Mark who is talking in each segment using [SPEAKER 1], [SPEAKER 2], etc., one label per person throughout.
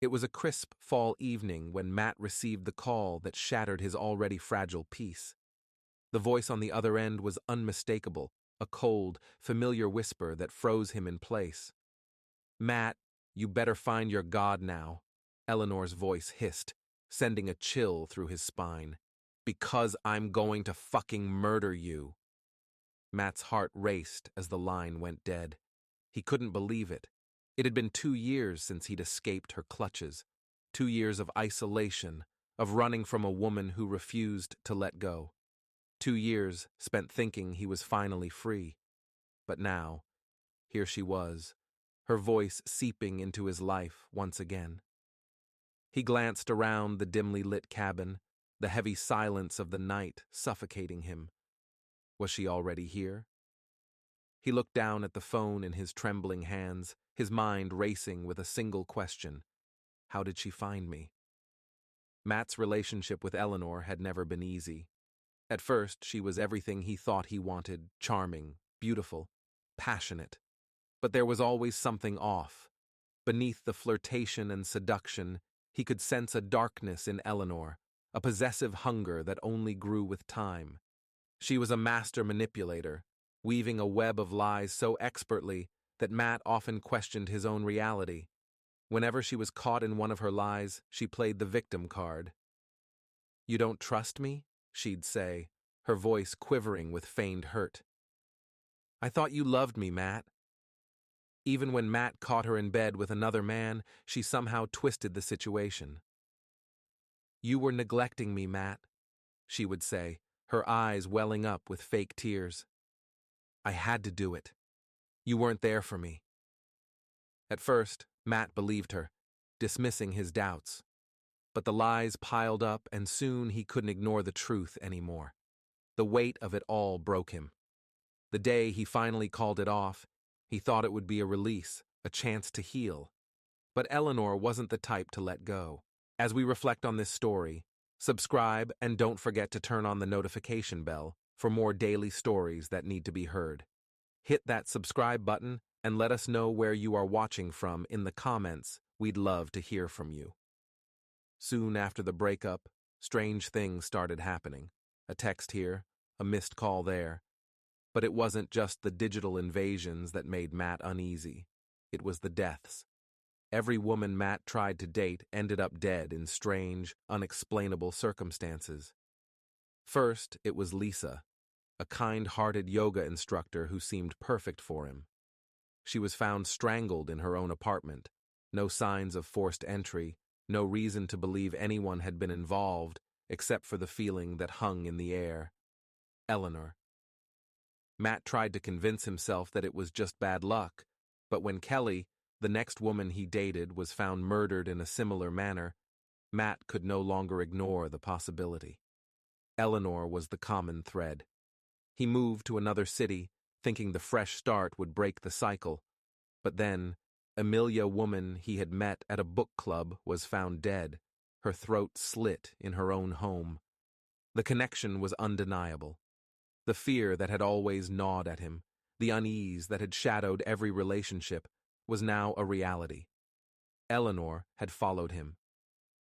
[SPEAKER 1] It was a crisp fall evening when Matt received the call that shattered his already fragile peace. The voice on the other end was unmistakable, a cold, familiar whisper that froze him in place. "Matt, you better find your God now," Eleanor's voice hissed, sending a chill through his spine. "Because I'm going to fucking murder you." Matt's heart raced as the line went dead. He couldn't believe it. It had been 2 years since he'd escaped her clutches. 2 years of isolation, of running from a woman who refused to let go. 2 years spent thinking he was finally free. But now, here she was, her voice seeping into his life once again. He glanced around the dimly lit cabin, the heavy silence of the night suffocating him. Was she already here? He looked down at the phone in his trembling hands, his mind racing with a single question. How did she find me? Matt's relationship with Eleanor had never been easy. At first, she was everything he thought he wanted, charming, beautiful, passionate. But there was always something off. Beneath the flirtation and seduction, he could sense a darkness in Eleanor, a possessive hunger that only grew with time. She was a master manipulator, weaving a web of lies so expertly that Matt often questioned his own reality. Whenever she was caught in one of her lies, she played the victim card. "You don't trust me?" she'd say, her voice quivering with feigned hurt. "I thought you loved me, Matt." Even when Matt caught her in bed with another man, she somehow twisted the situation. "You were neglecting me, Matt," she would say, her eyes welling up with fake tears. "I had to do it. You weren't there for me." At first, Matt believed her, dismissing his doubts. But the lies piled up, and soon he couldn't ignore the truth anymore. The weight of it all broke him. The day he finally called it off, he thought it would be a release, a chance to heal. But Eleanor wasn't the type to let go. As we reflect on this story, subscribe and don't forget to turn on the notification bell for more daily stories that need to be heard. Hit that subscribe button and let us know where you are watching from in the comments. We'd love to hear from you. Soon after the breakup, strange things started happening. A text here, a missed call there. But it wasn't just the digital invasions that made Matt uneasy. It was the deaths. Every woman Matt tried to date ended up dead in strange, unexplainable circumstances. First, it was Lisa, a kind-hearted yoga instructor who seemed perfect for him. She was found strangled in her own apartment. No signs of forced entry, no reason to believe anyone had been involved, except for the feeling that hung in the air. Eleanor. Matt tried to convince himself that it was just bad luck, but when Kelly, the next woman he dated, was found murdered in a similar manner, Matt could no longer ignore the possibility. Eleanor was the common thread. He moved to another city, thinking the fresh start would break the cycle, but then Amelia, woman he had met at a book club, was found dead, her throat slit in her own home. The connection was undeniable. The fear that had always gnawed at him, the unease that had shadowed every relationship, was now a reality. Eleanor had followed him.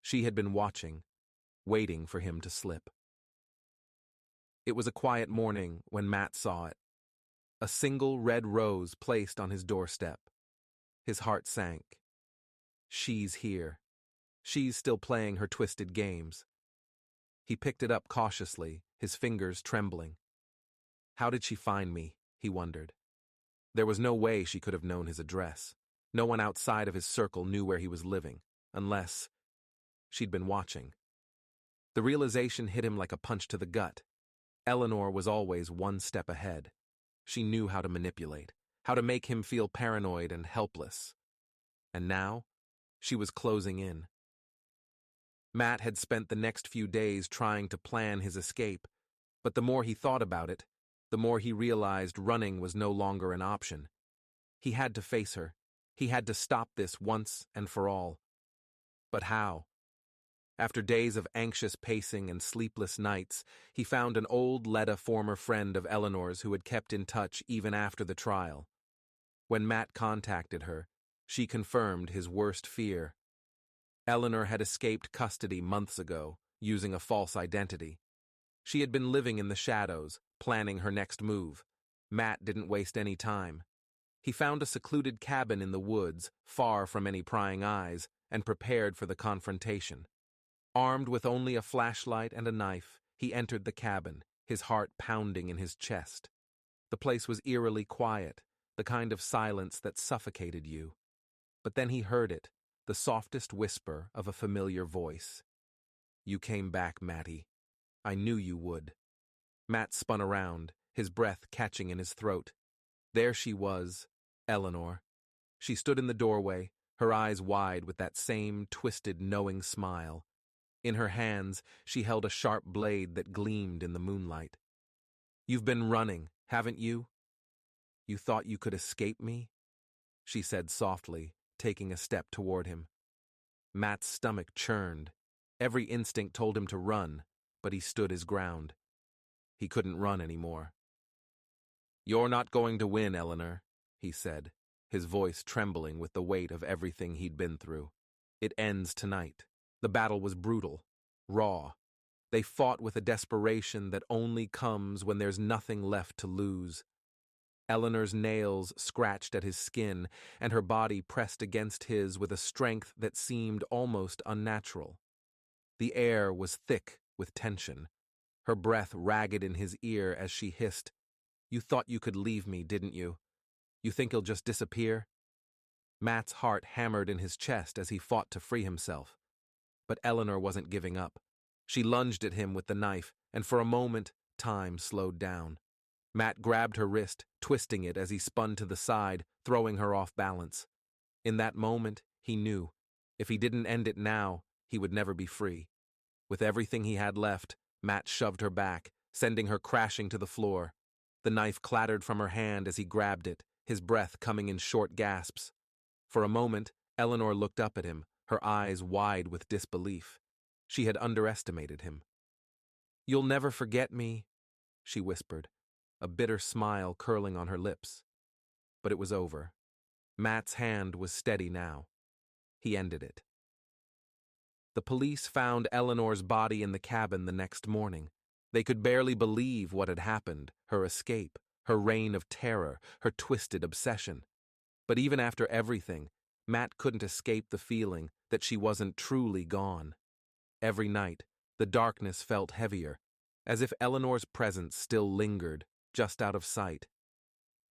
[SPEAKER 1] She had been watching, waiting for him to slip. It was a quiet morning when Matt saw it. A single red rose placed on his doorstep. His heart sank. She's here. She's still playing her twisted games. He picked it up cautiously, his fingers trembling. How did she find me? He wondered. There was no way she could have known his address. No one outside of his circle knew where he was living, unless she'd been watching. The realization hit him like a punch to the gut. Eleanor was always one step ahead. She knew how to manipulate, how to make him feel paranoid and helpless. And now, she was closing in. Matt had spent the next few days trying to plan his escape, but the more he thought about it, the more he realized running was no longer an option. He had to face her. He had to stop this once and for all. But how? After days of anxious pacing and sleepless nights, he found an old Letta former friend of Eleanor's who had kept in touch even after the trial. When Matt contacted her, she confirmed his worst fear. Eleanor had escaped custody months ago, using a false identity. She had been living in the shadows, planning her next move. Matt didn't waste any time. He found a secluded cabin in the woods, far from any prying eyes, and prepared for the confrontation. Armed with only a flashlight and a knife, he entered the cabin, his heart pounding in his chest. The place was eerily quiet, the kind of silence that suffocated you. But then he heard it, the softest whisper of a familiar voice. "You came back, Matty. I knew you would." Matt spun around, his breath catching in his throat. There she was, Eleanor. She stood in the doorway, her eyes wide with that same twisted, knowing smile. In her hands, she held a sharp blade that gleamed in the moonlight. "You've been running, haven't you? You thought you could escape me?" she said softly, taking a step toward him. Matt's stomach churned. Every instinct told him to run, but he stood his ground. He couldn't run anymore. "You're not going to win, Eleanor," he said, his voice trembling with the weight of everything he'd been through. "It ends tonight." The battle was brutal, raw. They fought with a desperation that only comes when there's nothing left to lose. Eleanor's nails scratched at his skin, and her body pressed against his with a strength that seemed almost unnatural. The air was thick with tension, her breath ragged in his ear as she hissed, "You thought you could leave me, didn't you? You think you'll just disappear?" Matt's heart hammered in his chest as he fought to free himself. But Eleanor wasn't giving up. She lunged at him with the knife, and for a moment, time slowed down. Matt grabbed her wrist, twisting it as he spun to the side, throwing her off balance. In that moment, he knew. If he didn't end it now, he would never be free. With everything he had left, Matt shoved her back, sending her crashing to the floor. The knife clattered from her hand as he grabbed it, his breath coming in short gasps. For a moment, Eleanor looked up at him, her eyes wide with disbelief. She had underestimated him. "You'll never forget me," she whispered, a bitter smile curling on her lips. But it was over. Matt's hand was steady now. He ended it. The police found Eleanor's body in the cabin the next morning. They could barely believe what had happened, her escape, her reign of terror, her twisted obsession. But even after everything, Matt couldn't escape the feeling that she wasn't truly gone. Every night, the darkness felt heavier, as if Eleanor's presence still lingered, just out of sight.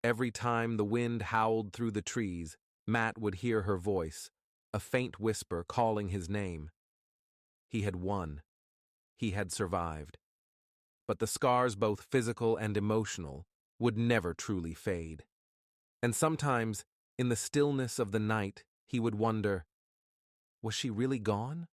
[SPEAKER 1] Every time the wind howled through the trees, Matt would hear her voice, a faint whisper calling his name. He had won. He had survived. But the scars, both physical and emotional, would never truly fade. And sometimes, in the stillness of the night, he would wonder, was she really gone?